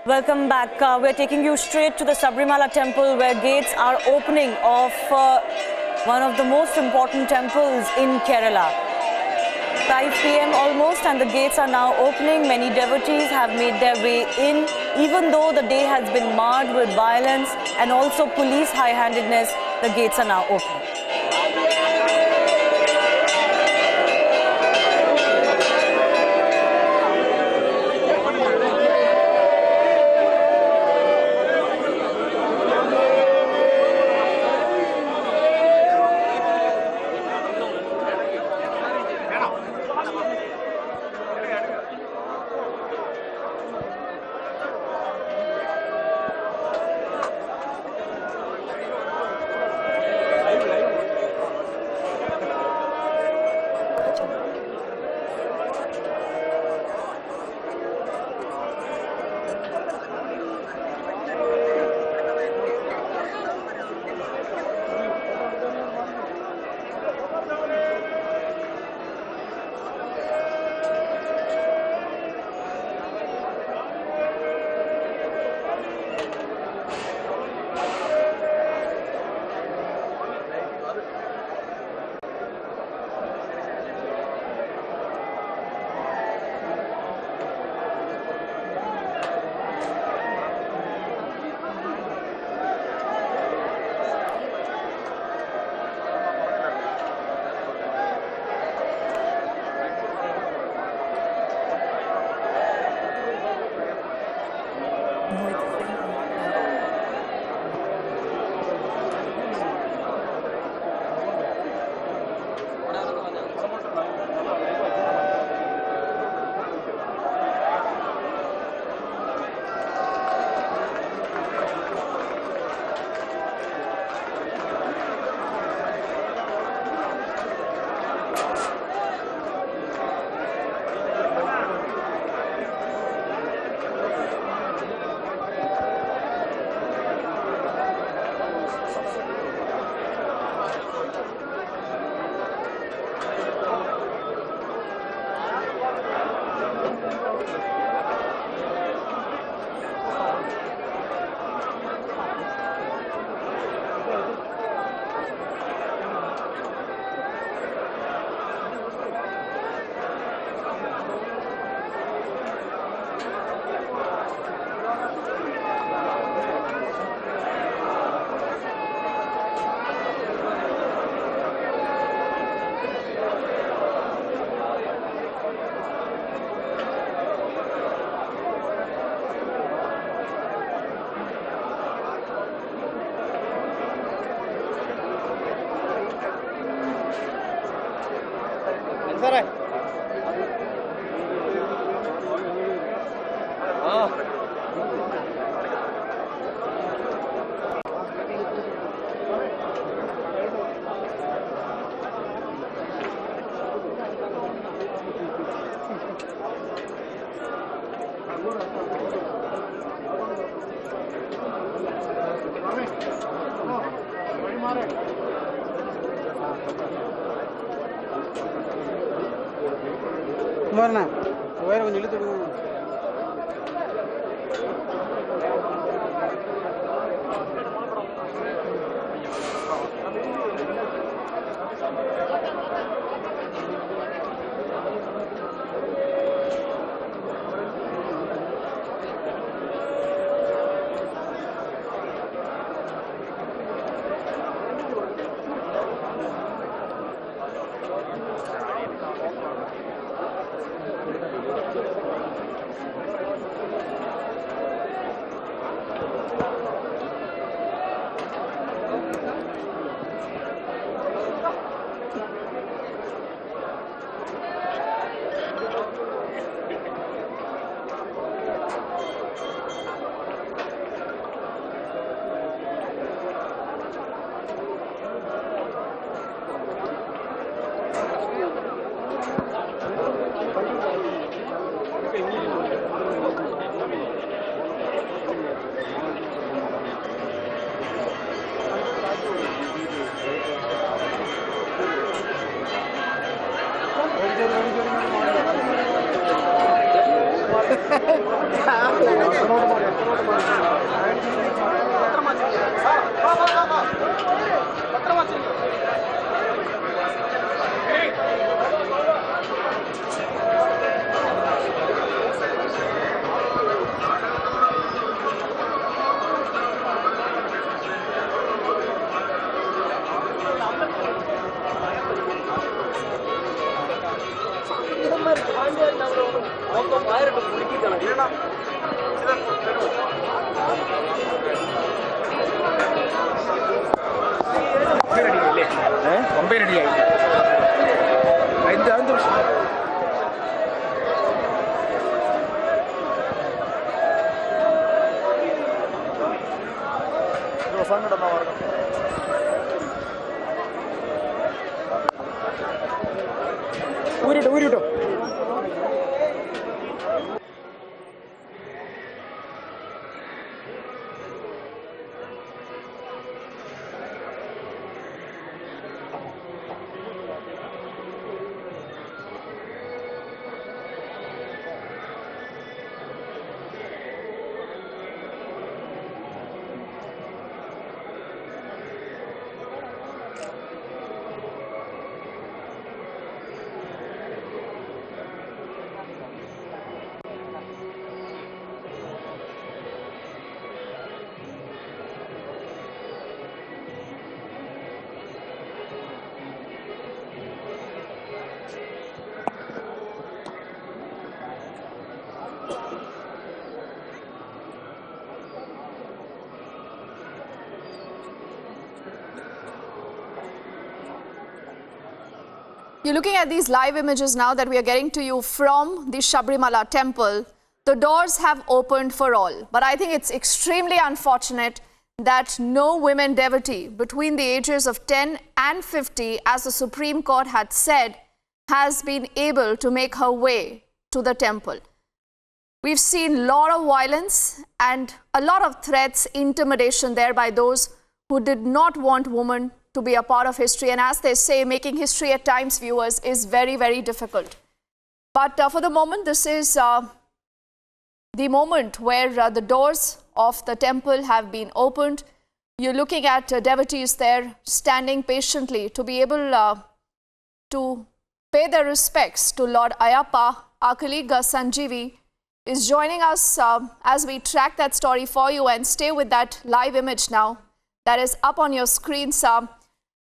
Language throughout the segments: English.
Welcome back. We're taking you straight to the Sabarimala temple where gates are opening of one of the most important temples in Kerala. 5 p.m. almost and the gates are now opening. Many devotees have made their way in. Even though the day has been marred with violence and also police high-handedness, the gates are now opening. குமாரண்ணா ஒயரை கொஞ்சம் இழுத்து விடுங்க. You're looking at these live images now that we are getting to you from the Sabarimala temple. The doors have opened for all, but I think it's extremely unfortunate that no women devotee between the ages of 10 and 50, as the Supreme Court had said, has been able to make her way to the temple. We've seen a lot of violence and a lot of threats, intimidation there by those who did not want women to be a part of history. And as they say, making history at times, viewers, is very, very difficult. But for the moment, this is the moment where the doors of the temple have been opened. You're looking at devotees there standing patiently to be able to pay their respects to Lord Ayyappa. Our colleague Sanjeevi is joining us as we track that story for you, and stay with that live image now that is up on your screens.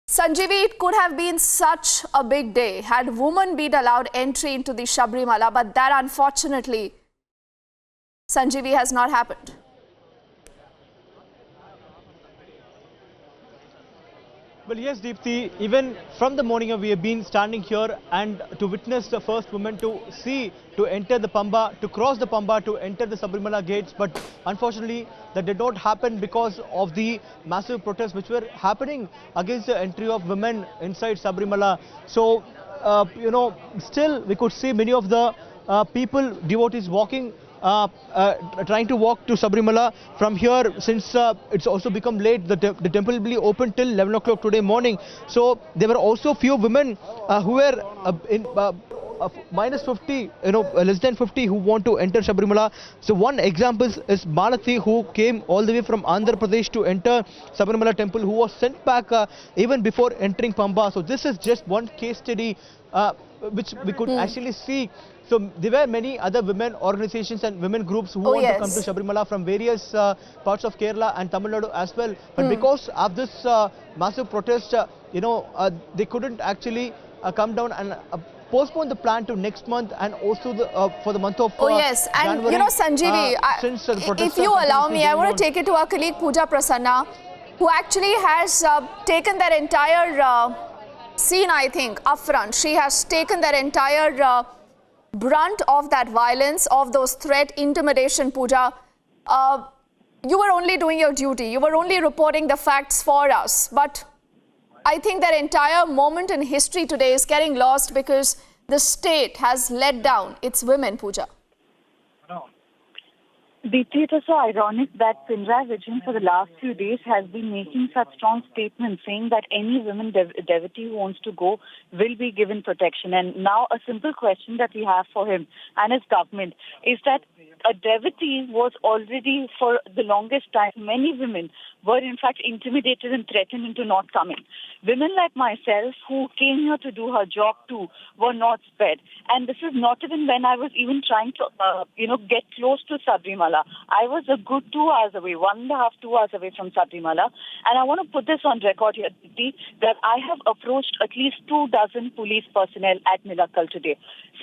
Sanjeevi, it could have been such a big day had women been allowed entry into the Sabarimala, but that unfortunately, Sanjeevi, has not happened. Well, yes, Deepthi, even from the morning we have been standing here and to witness the first woman to enter the Pamba, to cross the Pamba, to enter the Sabarimala gates. But unfortunately, that did not happen because of the massive protests which were happening against the entry of women inside Sabarimala. So, still we could see many of the people, devotees walking, trying to walk to Sabarimala from here, since it's also become late. The temple will be open till 11 o'clock today morning. So there were also few women who were in minus 50, less than 50, who want to enter Sabarimala. So one example is Malathi, who came all the way from Andhra Pradesh to enter Sabarimala temple, who was sent back even before entering Pamba. So this is just one case study which we could actually see. So there were many other women organizations and women groups who want to come to Sabarimala from various parts of Kerala and Tamil Nadu as well. But because of this massive protest, they couldn't actually come down and postpone the plan to next month, and also for the month of and January, Sanjeevi, if you allow me, I want to take it to our colleague Pooja Prasanna, who actually has taken that entire scene, I think, up front. She has taken that entire brunt of that violence, of those threat, intimidation. Pooja, you were only doing your duty. You were only reporting the facts for us. But I think that entire moment in history today is getting lost because the state has let down its women, Pooja. Deepthi, it is so ironic that Pinarayi Vijayan for the last few days has been making such strong statements saying that any women devotee who wants to go will be given protection. And now a simple question that we have for him and his government is that a devotee was already, for the longest time, many women were in fact intimidated and threatened into not coming. Women like myself who came here to do her job too were not spared. And this is not even when I was even trying to, get close to Sabarimala. Sabarimala. I was a good 2 hours away, 1.5, 2 hours away from Sabarimala. And I want to put this on record here, Deepti, that I have approached at least 24 police personnel at Nilakal today.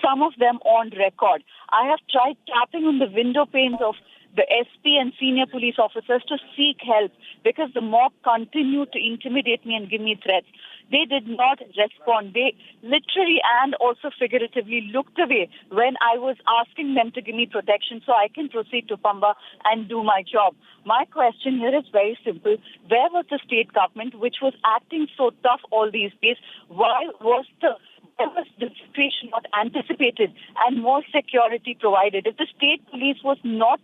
Some of them on record. I have tried tapping on the window panes of the SP and senior police officers to seek help because the mob continued to intimidate me and give me threats. They did not respond. They literally and also figuratively looked away when I was asking them to give me protection so I can proceed to Pamba and do my job. My question here is very simple. Where was the state government which was acting so tough all these days? Why was the situation not anticipated and more security provided? If the state police was not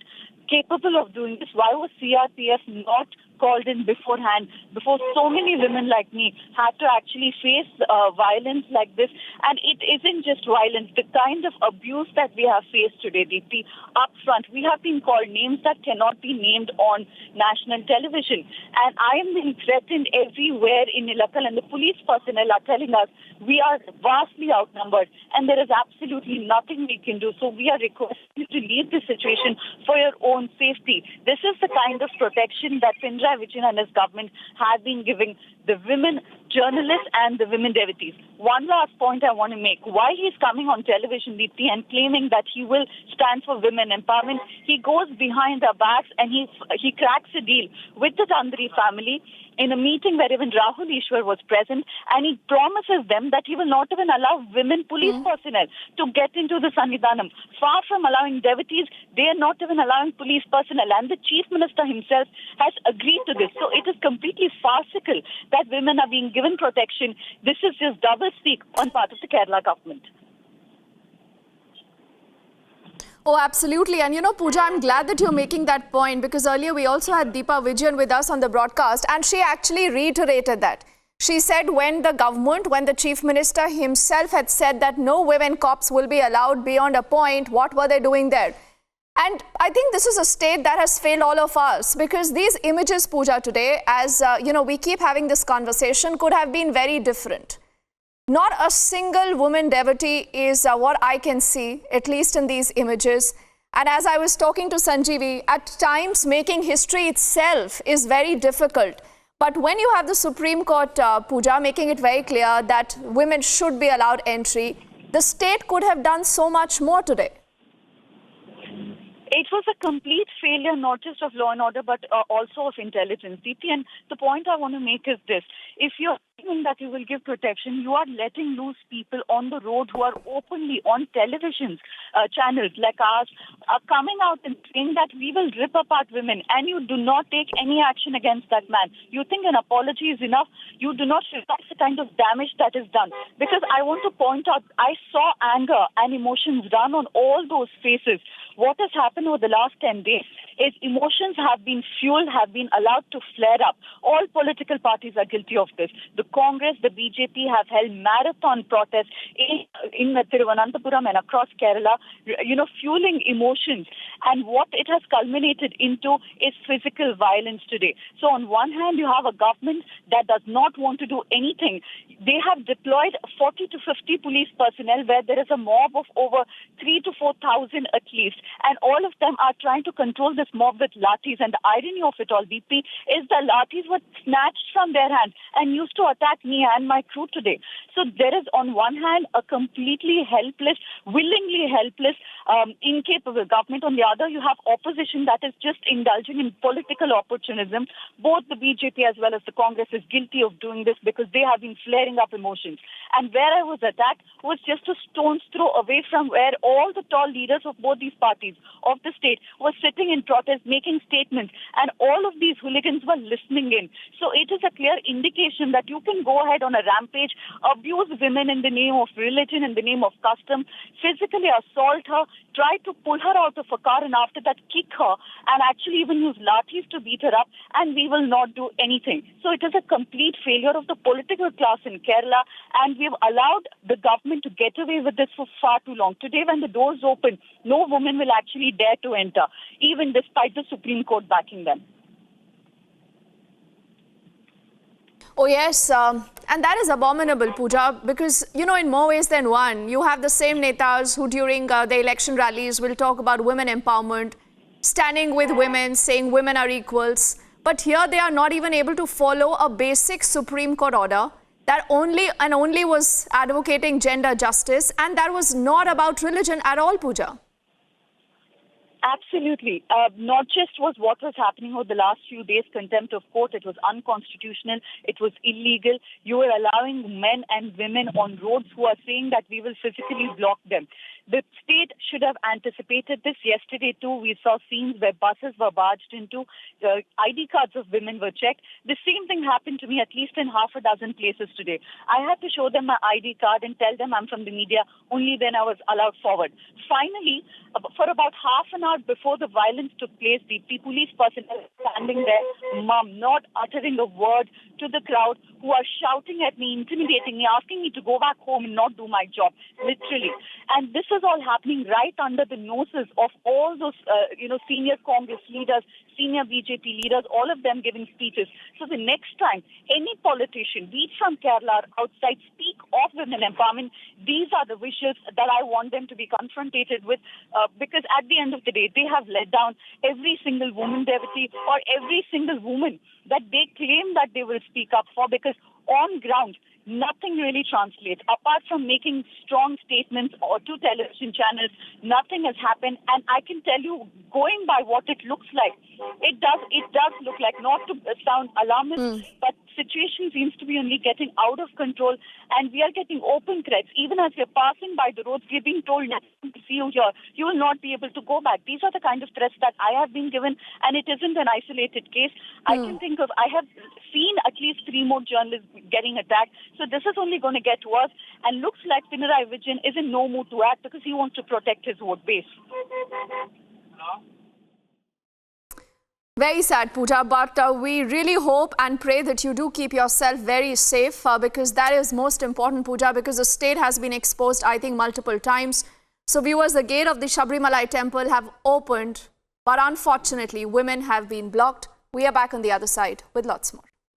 capable of doing this, why was CRPF not called in beforehand, before so many women like me had to actually face violence like this? And it isn't just violence. The kind of abuse that we have faced today, Deepti, up front, we have been called names that cannot be named on national television. And I am being threatened everywhere in Nilakal, and the police personnel are telling us we are vastly outnumbered and there is absolutely nothing we can do. So we are requesting you to leave this situation for your own safety. This is the kind of protection that Pinarayi Vijayan and his government have been giving the women journalists and the women devotees. One last point I want to make. While he's coming on television, Deepti, and claiming that he will stand for women empowerment, he goes behind their backs and he cracks a deal with the Tandri family in a meeting where even Rahul Ishwar was present, and he promises them that he will not even allow women police personnel to get into the Sannidhanam. Far from allowing devotees, they are not even allowing police personnel, and the Chief Minister himself has agreed to this. So it is completely farcical that women are being given protection. This is just double speak on part of the Kerala government. Oh, absolutely. And you know, Pooja, I'm glad that you're making that point, because earlier we also had Deepa Vijayan with us on the broadcast, and she actually reiterated that. She said when the Chief Minister himself had said that no women cops will be allowed beyond a point, what were they doing there? And I think this is a state that has failed all of us, because these images, Pooja, today, as you know, we keep having this conversation, could have been very different. Not a single woman devotee is what I can see, at least in these images. And as I was talking to Sanjeevi, at times making history itself is very difficult. But when you have the Supreme Court, Pooja, making it very clear that women should be allowed entry, the state could have done so much more today. It was a complete failure, not just of law and order, but also of intelligence. Deepti, and the point I want to make is this. If you're saying that you will give protection, you are letting loose people on the road who are openly on television channels like ours, coming out and saying that we will rip apart women, and you do not take any action against that man. You think an apology is enough? You do not realize the kind of damage that is done. Because I want to point out, I saw anger and emotions run on all those faces. What has happened over the last 10 days is emotions have been fueled, have been allowed to flare up. All political parties are guilty of this. The Congress, the BJP have held marathon protests in Thiruvananthapuram and across Kerala, fueling emotions. And what it has culminated into is physical violence today. So on one hand, you have a government that does not want to do anything. They have deployed 40 to 50 police personnel where there is a mob of over 3,000 to 4,000 at least. And all of them are trying to control this mob with lathis. And the irony of it all, Deepti, is the lathis were snatched from their hands and used to attack me and my crew today. So there is, on one hand, a completely helpless, willingly helpless, incapable government. On the other, you have opposition that is just indulging in political opportunism. Both the BJP as well as the Congress is guilty of doing this because they have been flaring up emotions. And where I was attacked was just a stone's throw away from where all the tall leaders of both these parties of the state were sitting in protest, making statements, and all of these hooligans were listening in. So it is a clear indication that you can go ahead on a rampage, abuse women in the name of religion, in the name of custom, physically assault her, try to pull her out of a car, and after that kick her, and actually even use lathis to beat her up, and we will not do anything. So it is a complete failure of the political class in Kerala, and we've allowed the government to get away with this for far too long. Today, when the doors open, no woman will actually dare to enter, even despite the Supreme Court backing them. Oh, yes. And that is abominable, Pooja, because, in more ways than one, you have the same netas who during the election rallies will talk about women empowerment, standing with women, saying women are equals. But here they are not even able to follow a basic Supreme Court order that only was advocating gender justice, and that was not about religion at all, Pooja. Absolutely. Not just was what was happening over the last few days, contempt of court. It was unconstitutional. It was illegal. You were allowing men and women on roads who are saying that we will physically block them. The state should have anticipated this. Yesterday, too, we saw scenes where buses were barged into, ID cards of women were checked. The same thing happened to me at least in half a dozen places today. I had to show them my ID card and tell them I'm from the media. Only then I was allowed forward. Finally, for about half an hour before the violence took place, the police personnel standing there, mum, not uttering a word to the crowd, who are shouting at me, intimidating me, asking me to go back home and not do my job, literally. And this is all happening right under the noses of all those, senior Congress leaders, senior BJP leaders, all of them giving speeches. So the next time any politician, be it from Kerala or outside, speak of women empowerment, these are the visuals that I want them to be confronted with, because at the end of the day, they have let down every single woman devotee or every single woman that they claim that they will speak up for, because on ground, nothing really translates. Apart from making strong statements or to television channels, nothing has happened. And I can tell you, going by what it looks like, it does look like, not to sound alarmist, but situation seems to be only getting out of control, and we are getting open threats. Even as we're passing by the roads, we're being told not to see you here. You will not be able to go back. These are the kind of threats that I have been given, and it isn't an isolated case. I have seen at least 3 more journalists getting attacked. So this is only going to get worse, and looks like Pinarayi Vijayan is in no mood to act because he wants to protect his vote base. Very sad, Pooja, but we really hope and pray that you do keep yourself very safe, because that is most important, Pooja, because the state has been exposed, I think, multiple times. So viewers, the gate of the Sabarimala temple have opened, but unfortunately, women have been blocked. We are back on the other side with lots more.